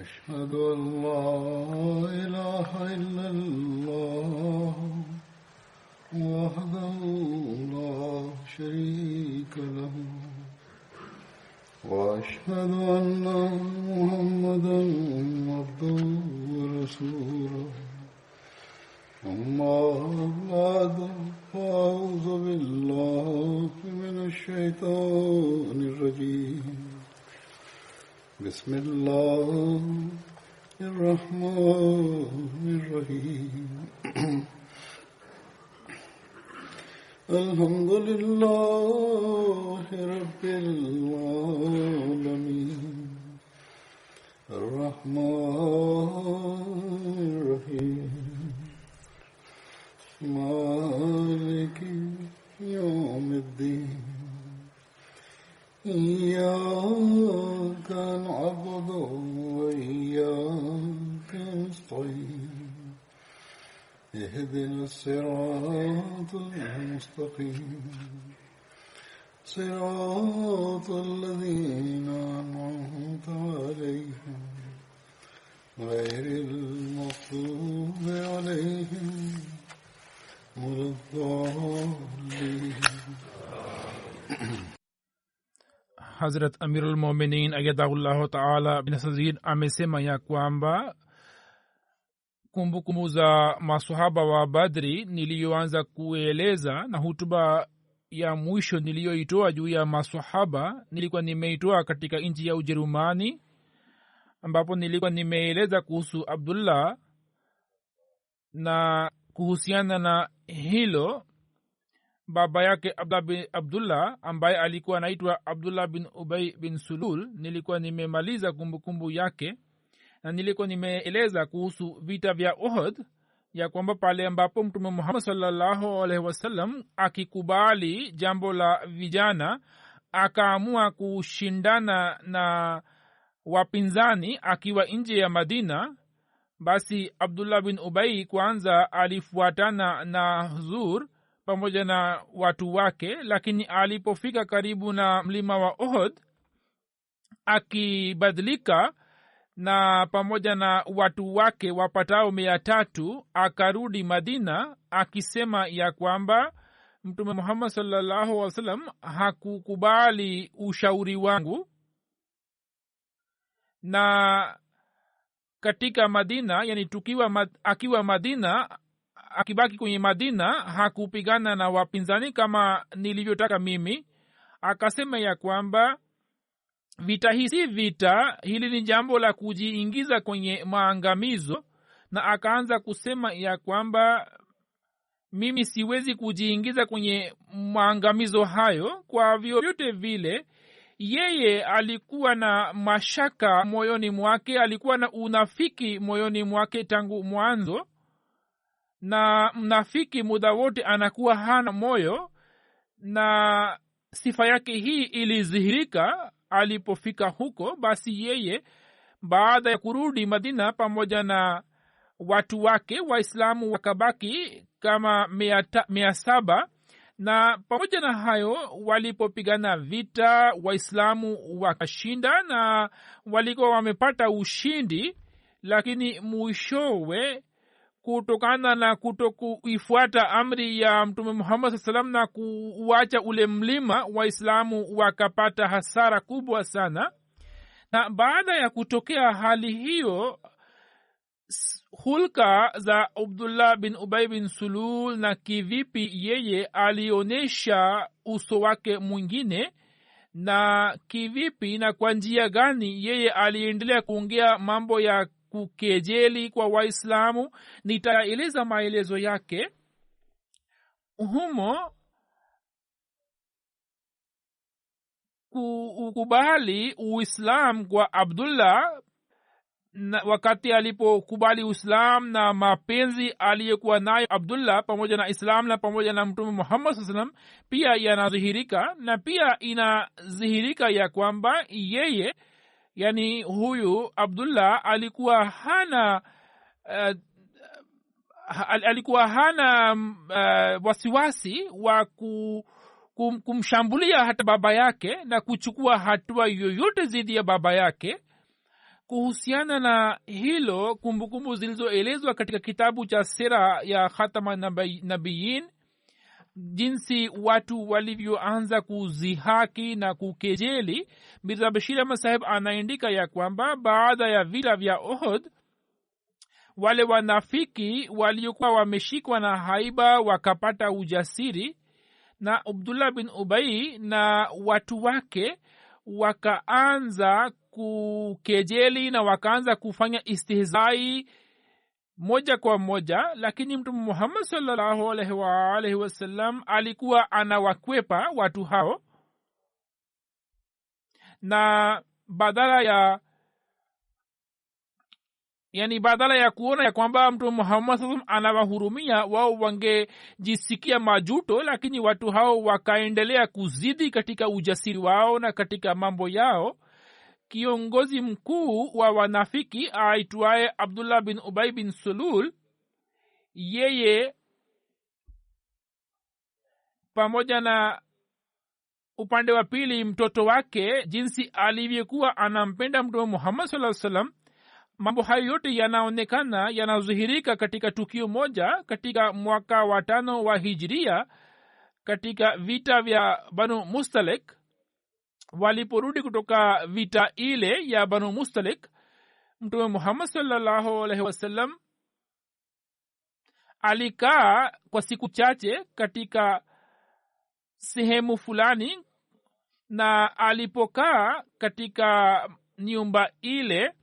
أشهد أن لا إله إلا الله وحده لا شريك له وأشهد أن محمدا عبده ورسوله أما بعد فأعوذ بالله من الشيطان الرجيم بسم الله الرحمن الرحيم الحمد لله رب العالمين الرحمن الرحيم مالك يوم الدين إياك نعبد وإياك نستعين اهدنا الصراط المستقيم صراط الذين أنعمت عليهم غير المغضوب عليهم ولا الضالين. Hazrat Amirul Mominin ayyadahullahu ta'ala bin Yazid amesema ya kwamba kumbukumbu za maswahaba wa Badri niliyoanza kueleza na hutuba ya mwisho niliyoitoa juu ya maswahaba nilikuwa nimeitoa katika nchi ya Ujerumani, ambapo nilikuwa nimeeleza kuhusu Abdullah, na kuhusiana na hilo baba yake Abdullah ambaye alikuwa anaitwa Abdullah bin Ubay bin Sulul, nilikuwa nimemaliza kumbukumbu yake na nilikuwa nimeeleza kuhusu vita vya Uhud, ya kwamba pale ambapo Mtume Muhammad sallallahu alaihi wasallam akikubali jambo la vijana akaamua kushindana na wapinzani akiwa nje ya Madina, basi Abdullah bin Ubay kwanza alifuatana na Huzur pamoja na watu wake, lakini alipofika karibu na mlima wa Uhud akibadilika na pamoja na watu wake wapatao 300 akarudi Madina akisema ya kwamba Mtume Muhammad sallallahu alaihi wasallam hakukubali ushauri wangu, na katika Madina, yani akiwa Madina, akibaki kwenye Madina hakupigana na wapinzani kama nilivyotaka mimi. Akasema ya kwamba vita hii si vita, hili ni jambo la kujiingiza kwenye maangamizo, na akaanza kusema ya kwamba mimi siwezi kujiingiza kwenye maangamizo hayo. Kwa vyovyote vile yeye alikuwa na mashaka moyoni mwake, alikuwa na unafiki moyoni mwake tangu mwanzo, na mnafiki muda wote anakuwa hana moyo, na sifa yake hii ilizihirika alipofika huko. Basi yeye baada ya kurudi Madina pamoja na watu wake, Waislamu wakabaki kama 700, na pamoja na hayo walipopigana vita Waislamu wakashinda na walikuwa wamepata ushindi, lakini mwishowe kutokana na kutokuifuata amri ya Mtume Muhammad sallallahu alaihi wasallam na kuacha ule mlima, Waislamu wakapata hasara kubwa sana. Na baada ya kutokea hali hiyo, hulka za Abdullah bin Ubay bin Sulul na kivipi yeye alionyesha uso wake mwingine, na kivipi na kwa njia gani yeye aliendelea kuongea mambo ya kukejeli kwa Waislamu, nitaeleza maelezo yake humo. Kukubali Uislam kwa Abdullah, na wakati alipokubali Uislam na mapenzi aliyokuwa nayo Abdullah pamoja na Islam na pamoja na Mtume Muhammad sallallahu alaihi wasallam pia yanadhihirika, na pia inadhihirika ya kwamba yeye, yani huyu Abdullah alikuwa hana wasiwasi wa kumshambulia hata baba yake na kuchukua hatua yoyote dhidi ya baba yake, kuhusiana na hilo kumbukumbu zilizoelezwa katika kitabu cha sira ya khatama nabiyin, jinsi watu walivyoanza kuzihaki na kukejeli. Mirza Bashir Ahmad Saheb anaandika ya kwamba baada ya vita vya Uhud, wale wanafiki waliokuwa wameshikwa na haiba wakapata ujasiri, na Abdullah bin Ubay na watu wake wakaanza kukejeli na wakaanza kufanya istihzai moja kwa moja. Lakini Mtume Muhammad sallallahu alaihi wasallam alikuwa anawakwepa watu hao, na badala ya kuona ya kwamba Mtume Muhammad sallallahu anawahurumia, wao wangejisikia majuto. Lakini watu hao wakaendelea kuzidi katika ujasiri wao na katika mambo yao. Kiongozi mkuu wa wanafiki aitwaye Abdullah bin Ubay bin Sulul, yeye pamoja na upande wa pili mtoto wake, jinsi alivyokuwa anampenda Mtume Muhammad sallallahu alaihi wasallam, mambo hayo yote yanaonekana yanadhihirika katika tukio moja katika mwaka wa 5 wa Hijria, katika vita vya Banu Mustalik. Waliporudi kutoka vita ile ya Banu Mustalik, Mtume Muhammad sallallahu alaihi wasallam alikaa kwa siku chache katika sehemu fulani, na alipokaa katika nyumba ile,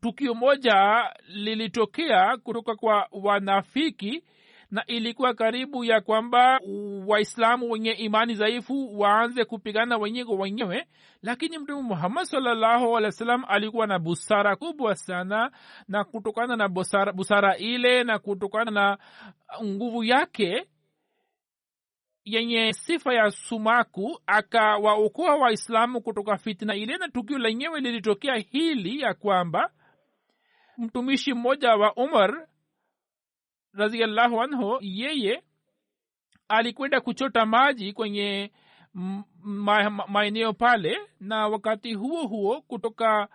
tukio moja lilitokea kutoka kwa wanafiki, na ilikuwa karibu ya kwamba Waislamu wenye imani dhaifu waanze kupigana wenyewe kwa wenyewe. Lakini Mtume Muhammad sallallahu alaihi wasallam alikuwa na busara kubwa sana, na kutokana na busara ile na kutokana na nguvu yake yenye sifa ya sumaku, akawaokoa Waislamu kutoka fitna ile. Na tukio lenyewe lilitokea hili ya kwamba mtumishi mmoja wa Umar radhiyallahu anhu, yeye alikwenda kuchota maji kwenye maeneo pale, na wakati huo kutoka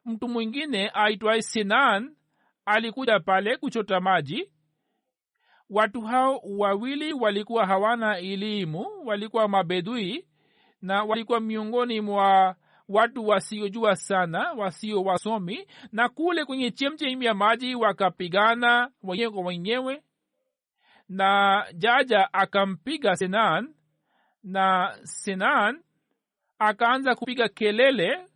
mtu mwingine aitwaye Sinan alikuja pale kuchota maji. Watu hao wawili walikuwa hawana elimu, walikuwa mabedui, na walikuwa miongoni mwa watu wasiojua sana, wasio wasomi. Na kule kwenye chemchemi ya maji wakapigana wenyewe kwa wenyewe, na jaja akampiga Sinan, na Sinan akaanza kupiga kelele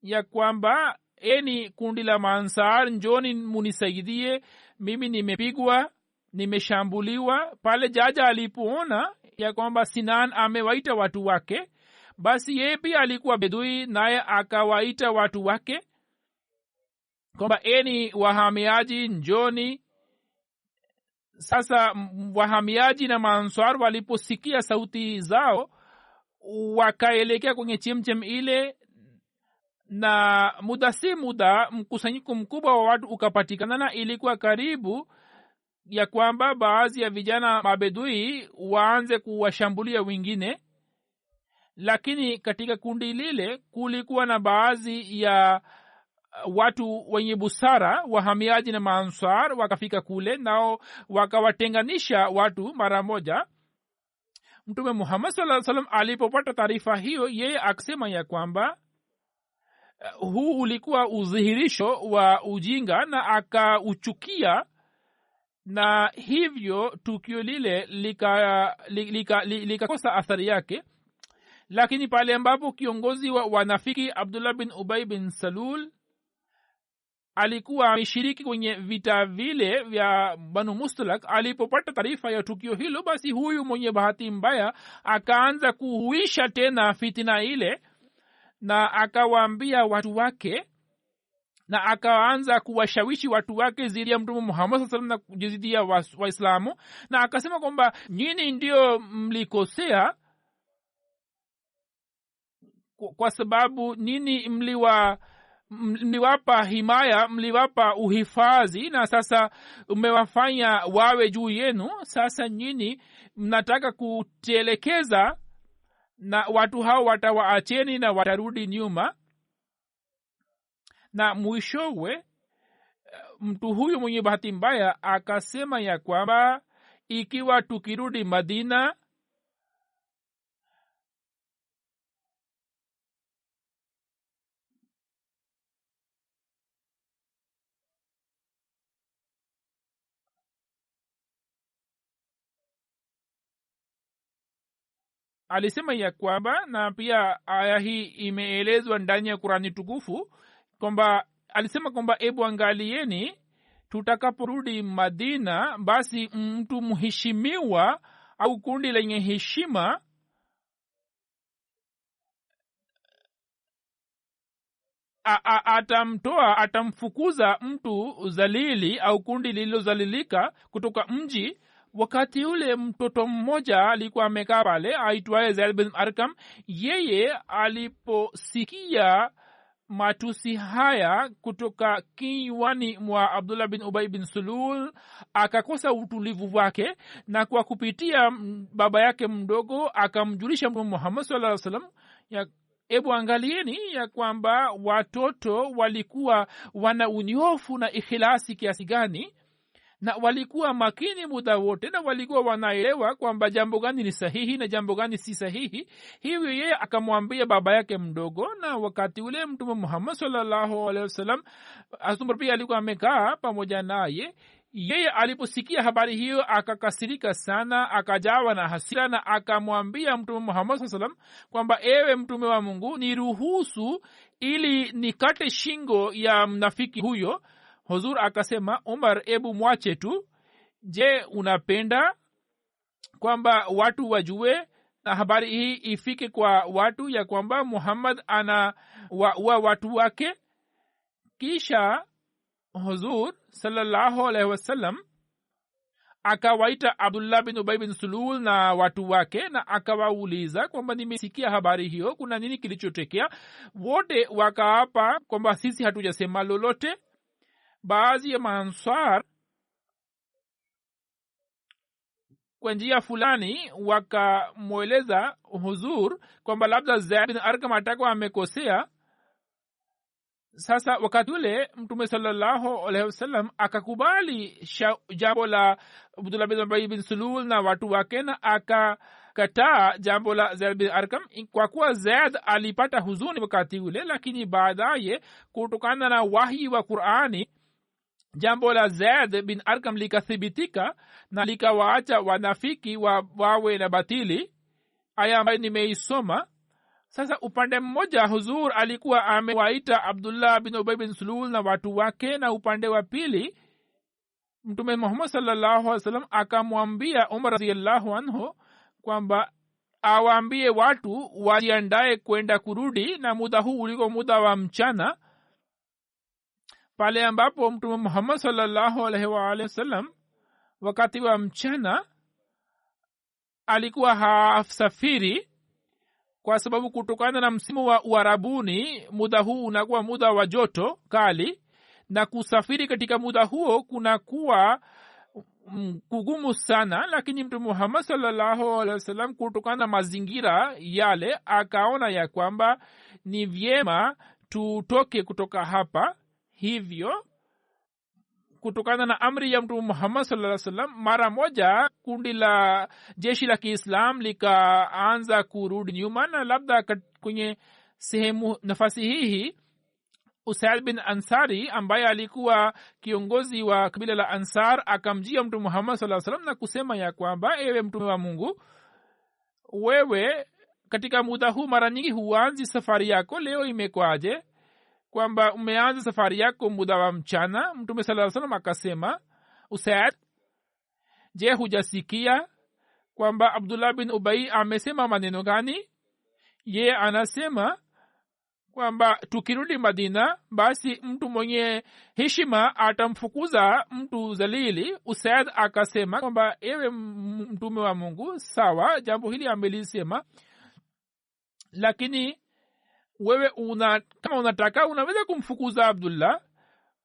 ya kwamba, eni kundi la Maansar, njoni munisaidie, mimi nimepigwa, nimeshambuliwa. Pale jaja alipoona ya kwamba Sinan amewaita watu wake, basi yeye pia alikuwa bedui, naye akawaita watu wake kwamba, eni wahamiaji, njoni. Sasa wahamiaji na Maansar waliposikia sauti zao, wakaelekea kwenye chemchem ile, na muda si muda mkusanyiko mkubwa wa watu ukapatikana, na ilikuwa karibu ya kwamba baadhi ya vijana mabedui waanze kuwashambulia wengine. Lakini katika kundi lile kulikuwa na baadhi ya watu wenye busara, wahamiaji na Maansar, wakafika kule, nao wakawatenganisha watu mara moja. Mtume Muhammad sallallahu alaihi wasallam alipopata taarifa hiyo, yeye akasema ya kwamba huu ulikuwa udhihirisho wa ujinga, na akauchukia, na hivyo tukio lile likakosa athari yake. Lakini pale ambapo kiongozi wa wanafiki Abdullah bin Ubay bin Salul alikuwa ameshiriki kwenye vita vile vya Banu Mustalak, alipopata taarifa ya tukio hilo, basi huyu mwenye bahati mbaya akaanza kuhuisha tena fitina ile, na akawaambia watu wake, na akaanza kuwashawishi watu wake dhidi ya Mtume Muhammad sallallahu alaihi wasallam na dhidi ya Waislamu, na akasema kwamba nyinyi ndio mlikosea, kwa sababu nini mliwapa himaya, mliwapa uhifadhi, na sasa umewafanya wawe juu yenu. Sasa nyinyi mnataka kutelekeza, na watu hao watawaacheni na watarudi nyuma. na mwishowe mtu huyu mwenye bahati mbaya akasema ya kwamba ikiwa tukirudi Madina alisema ya kwamba, na pia aya hii imeelezwa ndani ya Qurani tukufu kwamba alisema kwamba ebu angalieni, tutakaporudi Madina basi mtu mheshimiwa au kundi lenye heshima atamfukuza mtu zalili au kundi lililozalilika kutoka mji. Wakati ule mtoto mmoja alikuwa amekaa pale aitwaye Zaid bin Arkam. Yeye aliposikia matusi haya kutoka kinywani mwa Abdullah bin Ubay bin Sulul akakosa utulivu wake, na kwa kupitia baba yake mdogo akamjulisha Mtume Muhammad sallallahu alaihi wasallam ya ebu angalieni ya kwamba watoto walikuwa wana unyofu na ikhilasi kiasi gani, na walikuwa makini muda wote, na walikuwa wanaelewa kwamba jambo gani ni sahihi na jambo gani si sahihi. Hivyo yeye akamwambia baba yake mdogo, na wakati ule Mtume Muhammad sallallahu alaihi wasallam Umar pia alikuwa amekaa pamoja naye. Yeye aliposikia habari hiyo akakasirika sana, akajawa na hasira, na akamwambia Mtume Muhammad sallallahu alaihi wasallam kwamba ewe Mtume wa Mungu, niruhusu ili nikate shingo ya mnafiki huyo. Huzur akasema, Umar, ebu mwache tu. Je, unapenda kwamba watu wajue na habari hii ifike kwa watu ya kwamba Muhammad ana watu wake? Kisha Huzur sallallahu alaihi wasallam akawaita Abdullah bin Ubay bin Sulul na watu wake, na akawauliza kwamba nimesikia habari hiyo, kuna nini kilichotokea? Wote wakaapa kwamba sisi hatujasema lolote. Baadhi ya Maansar kwa njia fulani wakamweleza Huzur kwamba labda Zaid bin Arkam atakuwa amekosea. Sasa wakati ule Mtume sallallahu alaihi wasallam akakubali jambo la Abdullah bin Ubay bin Sulul na watu wake, na akakataa jambo la Zaid bin Arkam, kwa kuwa Zaid alipata huzuni wakati ule. Lakini baadaye kutokana na wahi wa Qur'ani jambo la Zaid bin Arkam likathibitika na likawaacha wanafiki wawe na batili, aya ambayo nimeisoma. Sasa upande mmoja Huzur alikuwa amewaita Abdullah bin Ubay bin Sulul na watu wake, na upande wa pili Mtume Muhammad sallallahu alaihi wasallam akamwambia Umar radhiyallahu anhu kwamba awaambie watu wajiandae kwenda kurudi, na muda huu ulikuwa muda wa mchana, pale ambapo Mtume Muhammad sallallahu alaihi wasallam wakati wa mchana alikuwa hasafiri, kwa sababu kutokana na msimu wa Uarabuni muda huu unakuwa muda wa joto kali, na kusafiri katika muda huo kunakuwa kugumu sana. Lakini Mtume Muhammad sallallahu alaihi wasallam kutokana na mazingira yale akaona ya kwamba ni vyema tutoke kutoka hapa. Hivyo kutokana na amri ya Mtume Muhammad sallallahu alaihi wasallam, mara moja kundi la jeshi la Kiislam likaanza kurudi nyuma, na labda kwenye sehemu nafasi hii Usaid bin Ansari ambaye alikuwa kiongozi wa kabila la Ansar akamjia Mtume Muhammad sallallahu alaihi wasallam na kusema ya kwamba ewe Mtume wa Mungu, wewe katika muda huu mara nyingi huanzi safari yako, leo imekwaje kwamba umeanza safari yako muda wa mchana? Mtume sallallahu alaihi wasallam akasema, Usaid, je, hujasikia kwamba Abdullah bin Ubay amesema maneno gani? Ye anasema kwamba tukirudi Madina basi mtu mwenye heshima atamfukuza mtu zalili. Usaid akasema kwamba ewe Mtume wa Mungu, sawa, jambo hili amelisema, lakini wewe kama unataka unaweza kumfukuza Abdullah,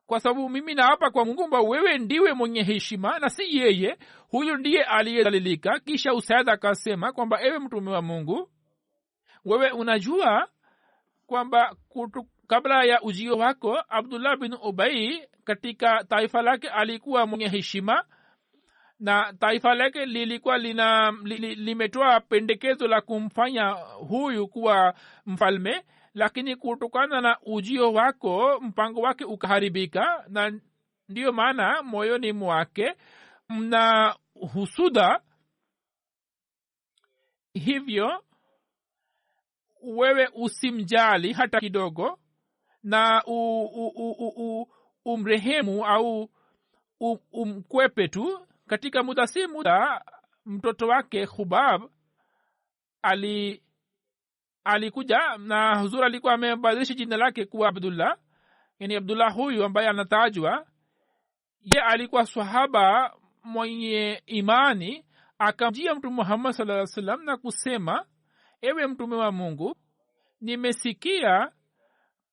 kwa sababu mimi naapa kwa Mungu kwamba wewe ndiwe mwenye heshima na si yeye, huyo ndiye aliyedhalilika. Kisha Usaid akasema kwamba ewe Mtume wa Mungu, wewe unajua kwamba kabla ya ujio wako abdullah bin ubai katika taifa lake alikuwa mwenye heshima na taifa lake lilikuwa limetoa pendekezo la kumfanya huyu kuwa mfalme, lakini kutokana na ujio wako mpango wake ukaharibika, na ndiyo maana moyoni mwake mna husuda. Hivyo wewe usimjali hata kidogo na umrehemu au umkwepe tu. Katika muda si muda mtoto wake Khubab alikuja na huzur alikuwa amebadilisha jina lake kuwa Abdullah. Yani Abdullah huyu ambaye anatajwa ye alikuwa sahaba mwenye imani. Akamjia Mtume Muhammad sallallahu alaihi wasallam na kusema, ewe Mtume wa Mungu, nimesikia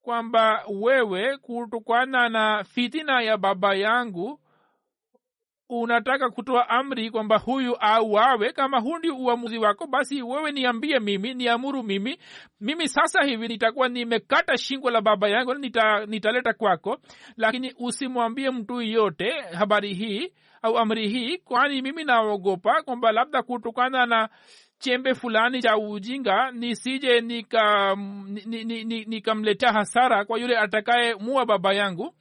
kwamba wewe kutokana na fitina ya baba yangu unataka kutoa amri kwamba huyu auawe. Kama huu ndio uamuzi wako, basi wewe niambie mimi, niamuru mimi sasa hivi nitakuwa nimekata shingo la baba yangu, nitaleta kwako, lakini usimwambie mtu yote habari hii au amri hii, kwani mimi naogopa kwamba labda kutokana na chembe fulani cha ujinga nisije nikamletea hasara kwa yule atakaye muua baba yangu,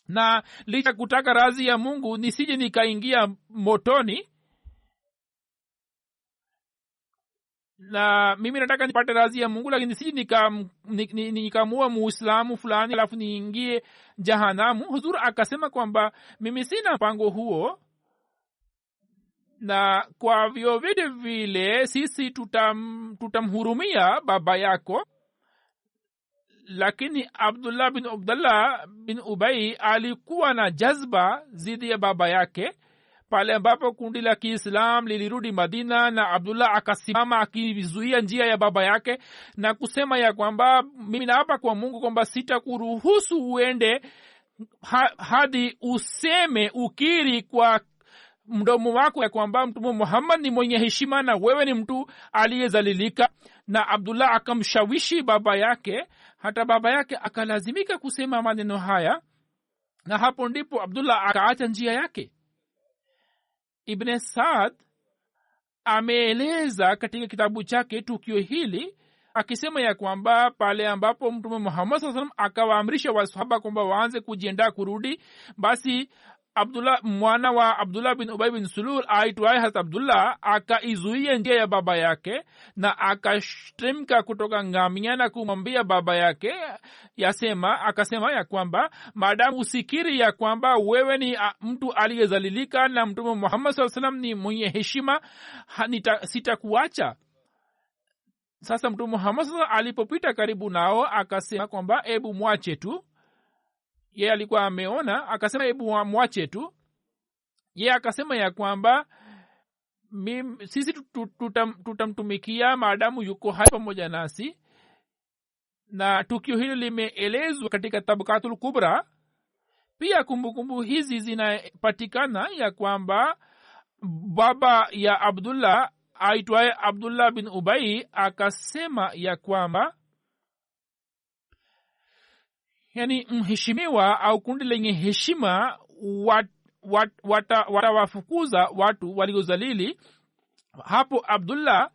na licha kutaka radhi ya Mungu nisije nikaingia motoni, na mimi nataka nipate radhi ya Mungu, lakini nisije nikamua muislamu fulani alafu niingie jahanamu. Huzur akasema kwamba mimi sina mpango huo, na kwa vyovyote vile sisi tutamhurumia baba yako. Lakini abdullah bin ubai alikuwa na jazba zidi ya baba yake. Pale ambapo kundi la Kiislam lilirudi Madina na Abdullah akasimama akizuia njia ya baba yake na kusema ya kwamba mimi naapa kwa Mungu kwamba sitakuruhusu uende hadi useme ukiri kwa mdomo wako ya kwamba Mtume Muhammad ni mwenye heshima na wewe ni mtu aliyezalilika. Na Abdullah akamshawishi baba yake, hata baba yake akalazimika kusema maneno haya, na hapo ndipo Abdullah akaacha njia yake. Ibn Saad ameeleza katika kitabu chake tukio hili akisema ya kwamba pale ambapo Mtume Muhammad sallallahu alaihi wasallam akawaamrisha wasahaba kwamba waanze kujiandaa kurudi, basi Abdullah mwana wa Abdullah bin Ubay bin Sulul aitwaye Hazrat Abdullah akaizuia njia ya baba yake na akashtemka kutoka ngamia na kumwambia baba yake akasema ya kwamba maadamu usikiri ya kwamba wewe ni mtu aliyezalilika na Mtume Muhammad sallallahu alaihi wasallam ni mwenye heshima, sitakuacha. Sasa Mtume Muhammad sallallahu alipopita karibu nao akasema kwamba ebu mwache tu. Yeye alikuwa ameona, akasema hebu mwache tu. Yeye akasema ya kwamba sisi tutamtumikia maadamu yuko hai pamoja nasi. Na tukio hili limeelezwa katika Tabakatul Kubra. Pia kumbukumbu hizi zinapatikana ya kwamba baba ya Abdullah aitwaye Abdullah bin Ubai akasema ya kwamba yani mheshimiwa au kundi lenye heshima watawafukuza watu waliozalili. Hapo Abdullah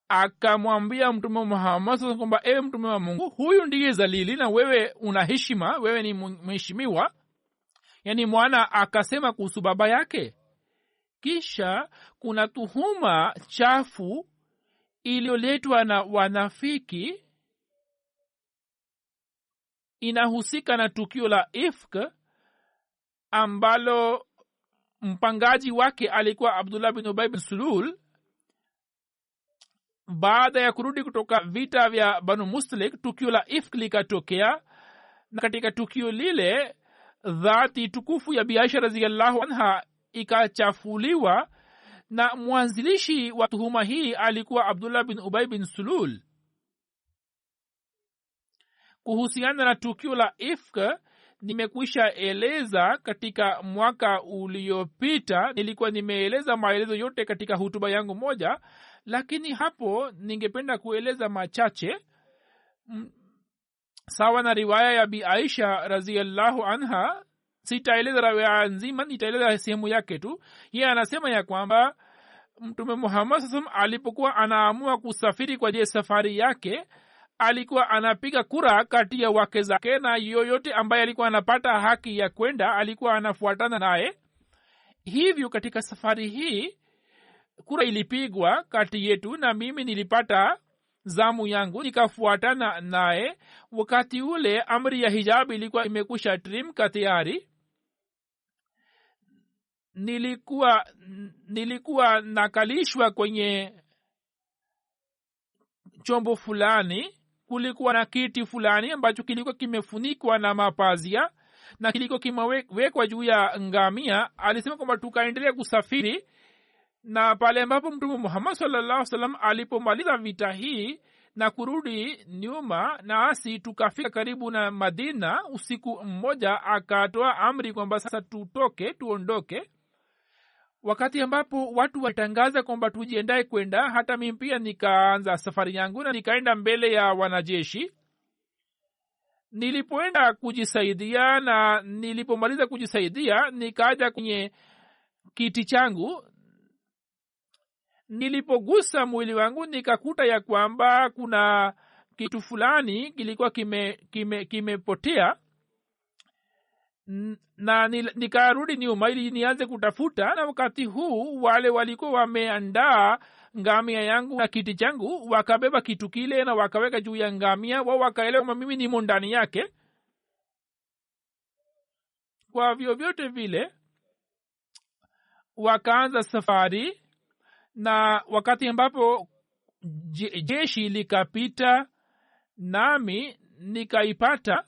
akamwambia Mtume Muhammad kwamba ewe Mtume wa Mungu, huyu ndiye zalili na wewe una heshima, wewe ni mheshimiwa. Yani mwana akasema kuhusu baba yake. Kisha kuna tuhuma chafu iliyoletwa na wanafiki, inahusika na tukio la ifk ambalo mpangaji wake alikuwa Abdullah bin Ubay bin Sulul. Baada ya kurudi kutoka vita vya Banu Mustalik, tukio la ifk likatokea, na katika tukio lile dhati tukufu ya Bi Aisha radhiyallahu anha ikachafuliwa, na mwanzilishi wa tuhuma hii alikuwa Abdullah bin Ubay bin Sulul. Kuhusiana na tukio la ifk nimekwisha eleza katika mwaka uliopita. Nilikuwa nimeeleza maelezo yote katika hutuba yangu moja, lakini hapo ningependa kueleza machache. sawa na riwaya ya bi aisha raziallahu anha. sitaeleza riwaya nzima, nitaeleza sehemu yake tu. yeye anasema ya kwamba mtume Muhammad sallam alipokuwa anaamua kusafiri kwa ajili safari yake, alikuwa anapiga kura kati ya wake zake, na yoyote ambaye alikuwa anapata haki ya kwenda alikuwa anafuatana naye. Hivyo katika safari hii kura ilipigwa kati yetu, na mimi nilipata zamu yangu nikafuatana naye. Wakati ule amri ya hijab ilikuwa imekusha trimka tayari. nilikuwa nakalishwa kwenye chombo fulani. Kulikuwa na kiti fulani ambacho kilikuwa kimefunikwa na mapazia na kilikuwa kimewekwa juu ya ngamia. Alisema kwamba tukaendelea kusafiri, na pale ambapo mtume Muhammad sallallahu alaihi wasallam alipomaliza vita hii na kurudi nyuma, nasi tukafika karibu na Madina usiku mmoja, akatoa amri kwamba sasa tuondoke. Wakati ambapo watu watangaza kwamba tujiendae kwenda, hata mimi pia nikaanza safari yangu na nikaenda mbele ya wanajeshi. Nilipoenda kujisaidia na nilipomaliza kujisaidia, nikaja kwenye kiti changu. Nilipogusa mwili wangu nikakuta ya kwamba kuna kitu fulani kilikuwa kimepotea, na nikarudi nyuma ili nianze kutafuta. Na wakati huu wale walikuwa wameandaa ngamia yangu na kiti changu, wakabeba kitu kile na wakaweka juu ya ngamia. Wao wakaelewa kwamba mimi nimo ndani yake. Kwa vyovyote vile wakaanza safari, na wakati ambapo jeshi likapita nami nikaipata.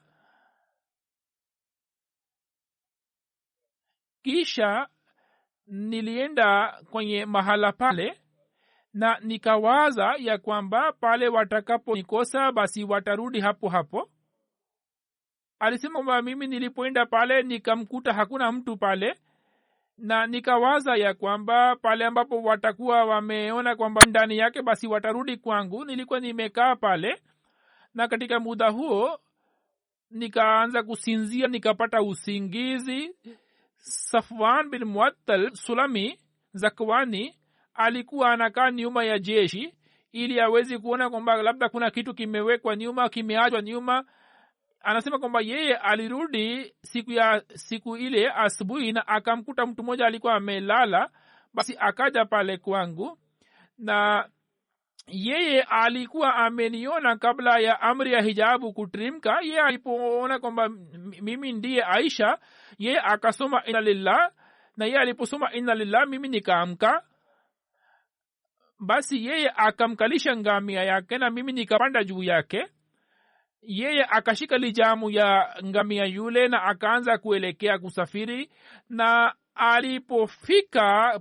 Kisha nilienda kwenye mahala pale na nikawaza ya kwamba pale watakapo nikosa basi watarudi hapo hapo. Alisema kwamba mimi nilipoenda pale nikamkuta hakuna mtu pale, na nikawaza ya kwamba pale ambapo watakuwa wameona kwamba ndani yake basi watarudi kwangu. Nilikuwa nimekaa pale, na katika muda huo nikaanza kusinzia, nikapata usingizi. Safwan bin Muattal Sulami Zakwani alikuwa anakaa nyuma ya jeshi ili awezi kuona kwamba labda kuna kitu kimewekwa nyuma, kimeachwa nyuma. Anasema kwamba yeye alirudi siku ile asubuhi na akamkuta mtu mmoja alikuwa amelala. Basi akaja pale kwangu, na yeye alikuwa ameniona kabla ya amri ya hijabu kutrimka. Yeye alipoona kwamba mimi ndiye Aisha, yeye akasoma inna lillah, na yeye aliposoma inna lillah mimi nikaamka. Basi yeye akamkalisha ngamia yake na mimi nikapanda juu yake. Yeye akashika lijamu ya ngamia yule na akaanza kuelekea kusafiri. Na alipofika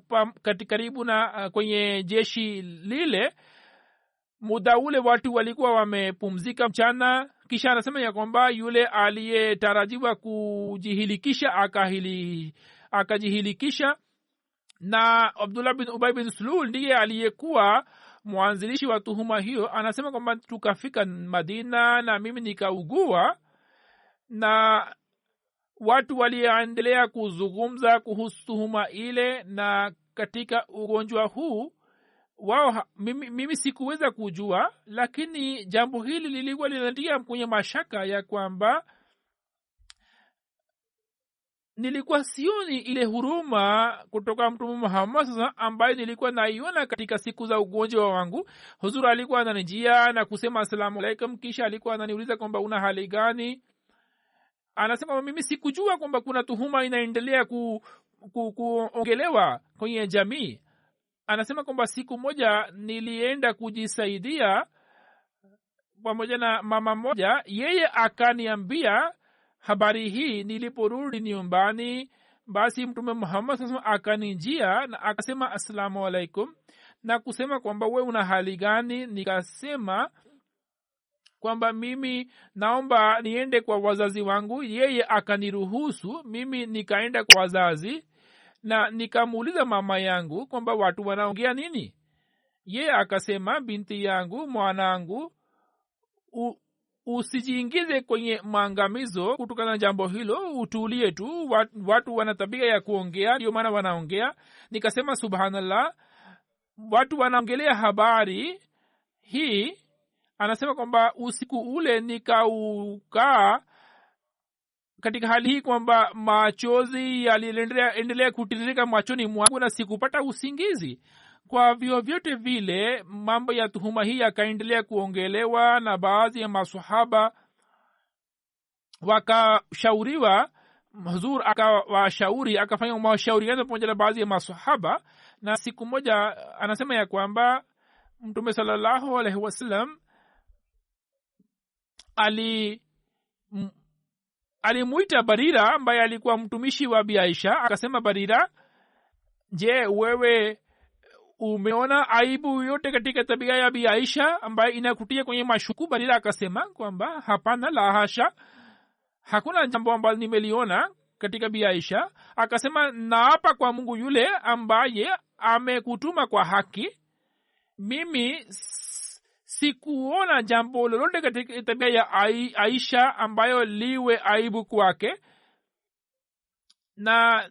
karibu na kwenye jeshi lile, muda ule watu walikuwa wamepumzika mchana. Kisha anasema ya kwamba yule aliyetarajiwa kujihilikisha akajihilikisha, na Abdullah bin Ubay bin Sulul ndiye aliyekuwa mwanzilishi wa tuhuma hiyo. Anasema kwamba tukafika Madina na mimi nikaugua, na watu waliendelea kuzungumza kuhusu tuhuma ile. Na katika ugonjwa huu mimi sikuweza kujua, lakini jambo hili lilikuwa linatia kwenye mashaka ya kwamba nilikuwa sioni ile huruma kutoka Mtume Muhammad sasa ambaye nilikuwa naiona katika siku za ugonjwa wangu. Huzur alikuwa ananijia na kusema asalamu alaikum, kisha alikuwa ananiuliza kwamba una hali gani. Anasema mimi sikujua kwamba kuna tuhuma inaendelea kuongelewa kwenye jamii. Anasema kwamba siku moja nilienda kujisaidia pamoja na mama moja, yeye akaniambia habari hii. Niliporudi nyumbani, basi Mtume Muhammad sasa akanijia na akasema asalamu alaikum, na kusema kwamba we una hali gani. Nikasema kwamba mimi naomba niende kwa wazazi wangu. Yeye akaniruhusu, mimi nikaenda kwa wazazi na nikamuuliza mama yangu kwamba watu wanaongea nini. Yeye akasema, binti yangu, mwanangu, usijiingize kwenye maangamizo kutokana na jambo hilo, utulie tu. Watu wana tabia ya kuongea, ndio maana wanaongea. Nikasema subhanallah, watu wanaongelea habari hii. Anasema kwamba usiku ule nikaukaa katika hali hii kwamba machozi yaliendelea kutiririka machoni mwangu na sikupata usingizi. Kwa vyovyote vile mambo ya tuhuma hii yakaendelea kuongelewa, na baadhi ya maswahaba wakashauriwa. Huzur akawashauri, akafanya mashauriano pamoja na baadhi ya maswahaba. Na siku moja anasema ya kwamba Mtume sallallahu alaihi wasallam alimuita Barira ambaye alikuwa mtumishi wa Bi Aisha. Akasema, Barira, je, wewe umeona aibu yote katika tabia ya Bi Aisha ambaye inakutia kwenye mashuku? Barira akasema kwamba hapana, la hasha, hakuna jambo ambalo nimeliona katika Bi Aisha. Akasema, naapa kwa Mungu yule ambaye amekutuma kwa haki, mimi sikuona jambo lolote katika tabia ya Aisha ambayo liwe aibu kwake. Na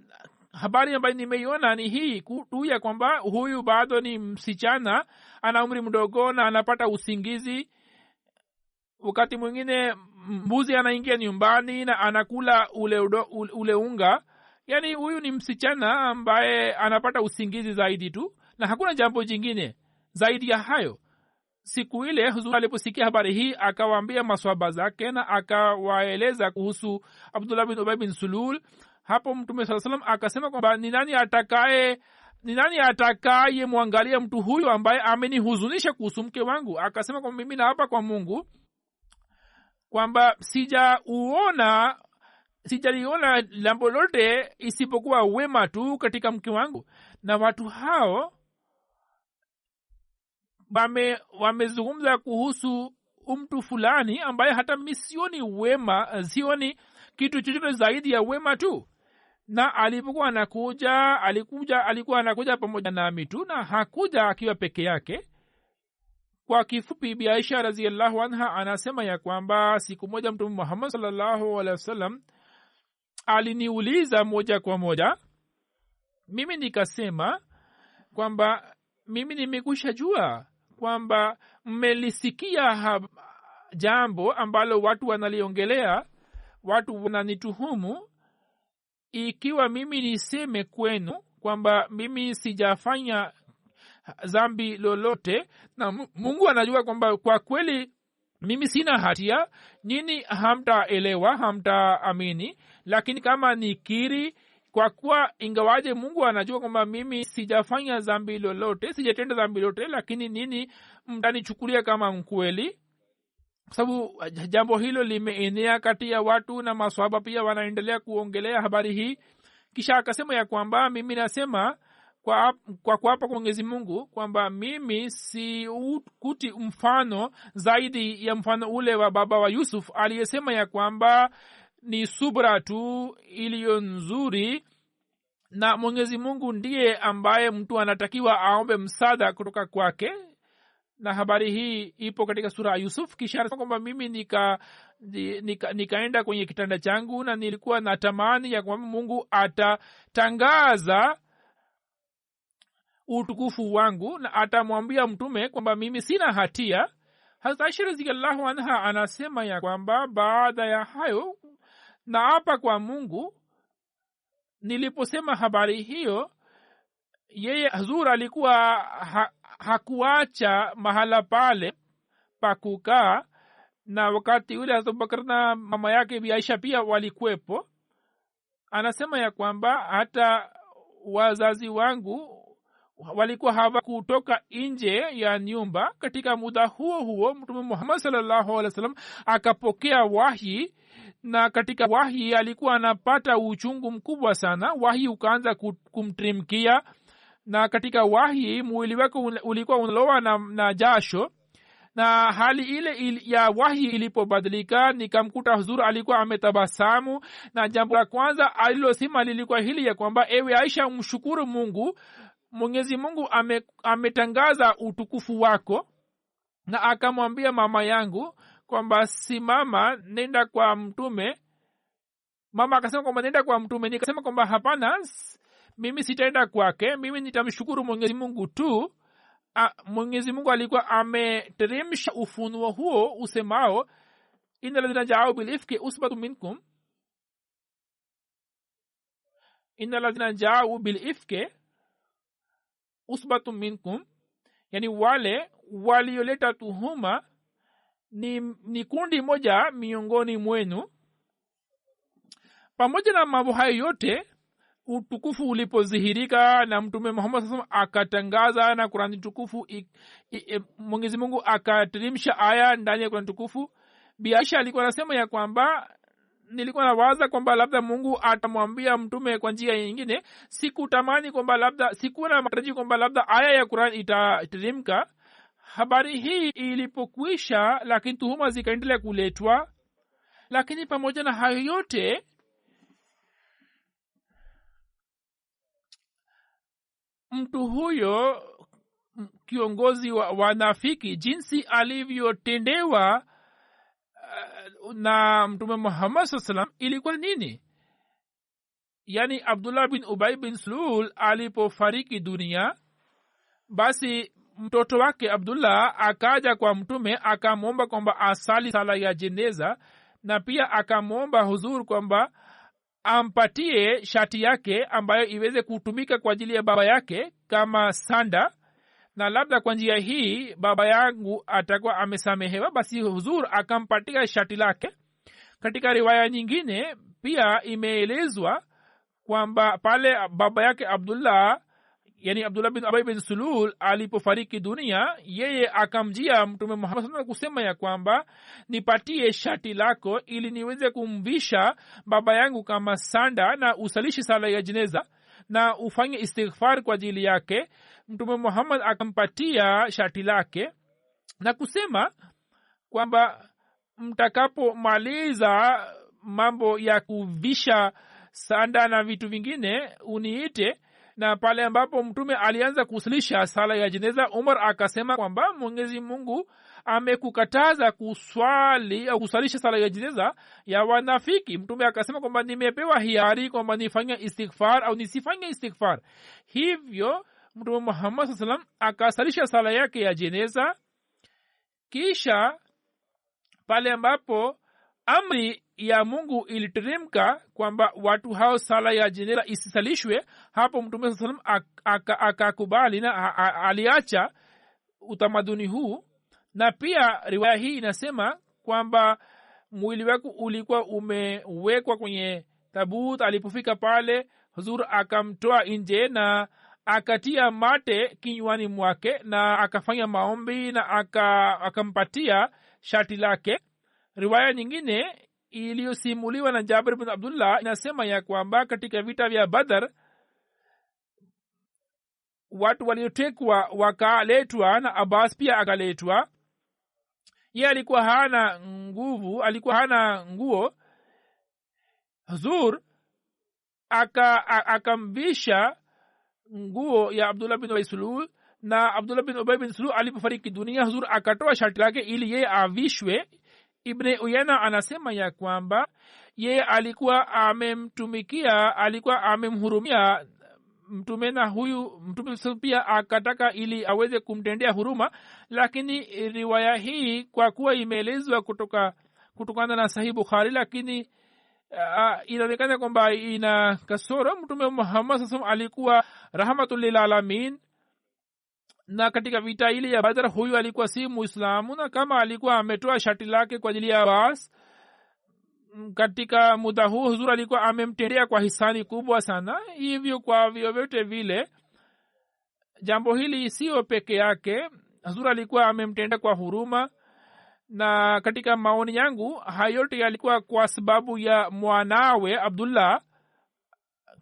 habari ambayo nimeiona ni hii tu ya kwamba huyu bado ni msichana, ana umri mdogo na anapata usingizi. Wakati mwingine mbuzi anaingia nyumbani na anakula ule unga. Yani huyu ni msichana ambaye anapata usingizi zaidi tu, na hakuna jambo jingine zaidi ya hayo. Siku ile Huzur aliposikia habari hii akawaambia maswahaba zake na akawaeleza kuhusu Abdullah bin Ubay bin Sulul. Hapo Mtume sallallahu alaihi wasallam akasema kwamba ni nani atakaye mwangalia mtu huyu ambaye amenihuzunisha kuhusu mke wangu? Akasema kwamba mimi naapa kwa Mungu kwamba sijaliona jambo lote isipokuwa wema tu katika mke wangu. Na watu hao wamezungumza kuhusu mtu fulani ambaye hata mimi sioni wema, sioni kitu chochote zaidi ya wema tu. Na alipokuwa alikuwa anakuja pamoja nami tu, na hakuja akiwa peke yake. Kwa kifupi, Bi Aisha radhiallahu anha anasema ya kwamba siku moja Mtume Muhammad sallallahu alaihi wasallam aliniuliza moja kwa moja. Mimi nikasema kwamba mimi nimekwisha jua kwamba mmelisikia jambo ambalo watu wanaliongelea, watu wananituhumu. Ikiwa mimi niseme kwenu kwamba mimi sijafanya dhambi lolote, na Mungu anajua kwamba kwa kweli mimi sina hatia, nini hamtaelewa, hamtaamini. Lakini kama nikiri, kwa kuwa ingawaje Mungu anajua kwamba mimi sijafanya dhambi lolote, sijatenda dhambi lolote, lakini nini mtanichukulia kama mkweli? Kwa sababu jambo hilo limeenea kati ya watu, na maswahaba pia wanaendelea kuongelea habari hii. Kisha akasema ya kwamba mimi nasema kwa kuapa kwa Mwenyezi Mungu kwamba mimi si kuti mfano zaidi ya mfano ule wa baba wa Yusuf aliyesema ya kwamba ni subra tu iliyo nzuri, na Mwenyezi Mungu ndiye ambaye mtu anatakiwa aombe msaada kutoka kwake. Na habari hii ipo katika sura ya Yusuf. Kisha anasema kwamba mimi nikaenda kwenye kitanda changu na nilikuwa natamani ya kwamba Mungu atatangaza utukufu wangu na atamwambia mtume kwamba mimi sina hatia. Hazrat Aisha radhiallahu anha anasema ya kwamba baada ya hayo, naapa kwa Mungu, niliposema habari hiyo, yeye Huzur alikuwa hakuacha mahala pale pa kukaa, na wakati ule Hazrat Abubakar na mama yake Bi Aisha pia walikuwepo. Anasema ya kwamba hata wazazi wangu walikuwa hawakutoka nje ya nyumba. Katika muda huo Mtume Muhammad sallallahu alaihi wasallam akapokea wahi, na katika wahi alikuwa anapata uchungu mkubwa sana. Wahi ukaanza kumtrimkia, na katika wahi mwili wake ulikuwa unaloa na jasho. Na hali ile ya wahi ilipobadilika, nikamkuta Huzur alikuwa ametabasamu, na jambo la kwanza alilosema lilikuwa hili ya kwamba ewe Aisha, mshukuru Mungu, Mwenyezi Mungu ametangaza utukufu wako. Na akamwambia mama yangu kwamba simama nenda kwa mtume. Mama akasema kwamba nenda kwa mtume. Nikasema kwamba hapana, mimi sitaenda kwake, mimi nitamshukuru Mwenyezi Mungu tu. Mwenyezi Mungu alikuwa ameteremsha ufunuo huo usemao inna alladhina ja'u bil ifki usbatun minkum, inna alladhina ja'u bil ifki usbatun minkum, yani wale walioleta tuhuma ni kundi moja miongoni mwenu. Pamoja na mambo hayo yote, utukufu ulipodhihirika na mtume Muhammad sallallahu alaihi wasallam akatangaza na Qur'ani tukufu, Mwenyezi Mungu akateremsha aya ndani ya Qur'ani tukufu. Bi Aisha alikuwa anasema ya kwamba nilikuwa nawaza kwamba labda Mungu atamwambia mtume kwa njia nyingine. Sikutamani kwamba labda, sikuwa na matarajio kwamba labda aya ya Qur'an itateremka. Habari hii ilipokwisha, lakini tuhuma zikaendelea kuletwa. Lakini pamoja na hayo yote, mtu huyo kiongozi wa wanafiki, jinsi alivyotendewa na mtume Muhammad sallallahu alaihi wasallam ilikuwa nini? Yani Abdullah bin Ubay bin Salul alipofariki dunia, basi mtoto wake Abdullah akaja kwa mtume akamwomba kwamba asali sala ya jeneza, na pia akamwomba huzur kwamba ampatie shati yake ambayo iweze kutumika kwa ajili ya baba yake kama sanda, na labda kwa njia hii baba yangu atakuwa amesamehewa. Basi huzur akampatia shati lake. Katika riwaya nyingine pia imeelezwa kwamba pale baba yake Abdullah, yani Abdullah bin Ubay bin Salul alipofariki dunia, yeye akamjia mtume Muhammad sallallahu alaihi wasallam kusema ya kwamba nipatie shati lako ili niweze kumvisha baba yangu kama sanda, na usalishi sala ya jeneza na ufanye istighfar kwa ajili yake. Mtume Muhammad akampatia shati lake na kusema kwamba mtakapomaliza mambo ya kuvisha sanda na vitu vingine uniite. Na pale ambapo mtume alianza kusalisha sala ya jeneza, Umar akasema kwamba Mwenyezi Mungu amekukataza kuswali au kusalisha sala ya jeneza ya wanafiki. Mtume akasema kwamba nimepewa hiari kwamba nifanye istighfar au nisifanye istighfar. Hivyo mtume Muhammad sallallahu alaihi wasallam akasalisha sala yake ya jeneza. Kisha pale ambapo amri ya Mungu iliteremka kwamba watu hao sala ya jeneza isisalishwe, hapo mtume sallallahu alaihi wasallam akakubali na aliacha utamaduni huu. Na pia riwaya hii inasema kwamba mwili wake ulikuwa umewekwa kwenye tabut. Alipofika pale, huzur akamtoa nje na akatia mate kinywani mwake na akafanya maombi na akampatia shati lake. Riwaya nyingine iliyosimuliwa na Jabir bin Abdullah inasema ya kwamba katika vita vya Badr watu waliotekwa wakaletwa na Abbas pia akaletwa. Yeye alikuwa hana nguvu, alikuwa hana nguo. Huzur akamvisha nguo ya Abdullah bin Ubay bin Salul, na Abdullah bin Ubay bin Salul alipofariki dunia, huzur akatoa shati lake ili yeye avishwe. Ibn Uyana anasema ya kwamba yeye alikuwa amemtumikia, alikuwa amemhurumia mtume, na huyu mtume pia akataka ili aweze kumtendea huruma. Lakini riwaya hii kwa kuwa imeelezwa kutokana na Sahih Bukhari, lakini inaonekana kwamba ina kasoro. Mtume Muhammad sallallahu alaihi wasallam alikuwa rahmatul lil alamin, na katika vita ile ya Badr huyu alikuwa si Muislamu, na kama alikuwa ametoa shati lake kwa ajili ya Abbas katika muda huu, huzur alikuwa amemtendea kwa hisani kubwa sana. Hivyo kwa vyovyote vile jambo hili sio peke yake, huzur alikuwa amemtendea kwa huruma. Na katika maoni yangu hayo yote yalikuwa kwa sababu ya mwanawe Abdullah,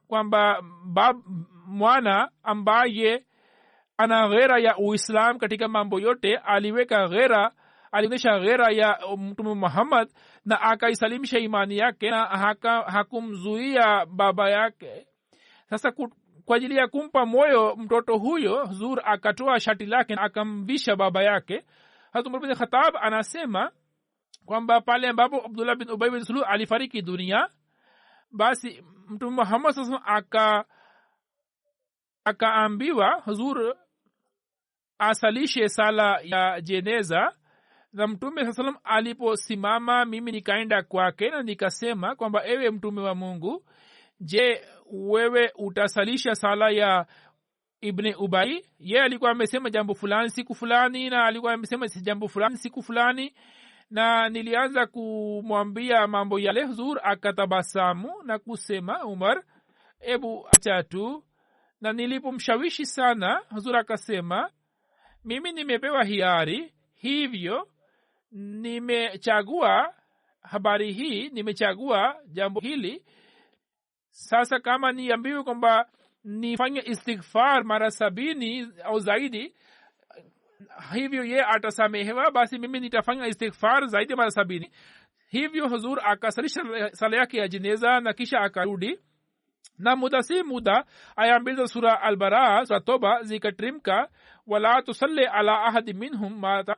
kwamba mwana ambaye ana ghera ya Uislam katika mambo yote aliweka ghera, alionyesha ghera ya Mtume Muhammad na akaisalimisha imani yake na hakumzuia baba yake. Sasa kwa ajili ya kumpa moyo mtoto huyo, huzur akatoa shati lake na akamvisha baba yake. Hazrat Umar bin Khattab anasema kwamba pale ambapo Abdullah bin Ubay bin Salul alifariki dunia, basi Mtume Muhammad sallallahu alaihi wasallam akaambiwa huzur asalishe sala ya jeneza. Na Mtume sallallahu alaihi wasallam aliposimama, mimi nikaenda kwake na nikasema kwamba ewe Mtume wa Mungu, je, wewe utasalisha sala ya Ibn Ubay? Yeye alikuwa amesema jambo fulani siku fulani, na alikuwa amesema jambo fulani siku fulani, na nilianza kumwambia mambo yale. Huzur akatabasamu na kusema, Umar, ebu acha tu. Na nilipomshawishi sana, Huzur akasema, mimi nimepewa hiari, hivyo nimechagua habari hii, nimechagua jambo hili. Sasa kama niambiwe kwamba nifanye istighfar mara 70 au zaidi, hivyo ye atasamehewa, basi mimi nitafanya istighfar zaidi mara 70. Hivyo Huzur akasalisha sala yake ya jeneza na kisha akarudi. Na muda si muda aya mbili za sura Al-Bara, sura Toba zikatrimka, wala tusalli ala ahadi minhum mata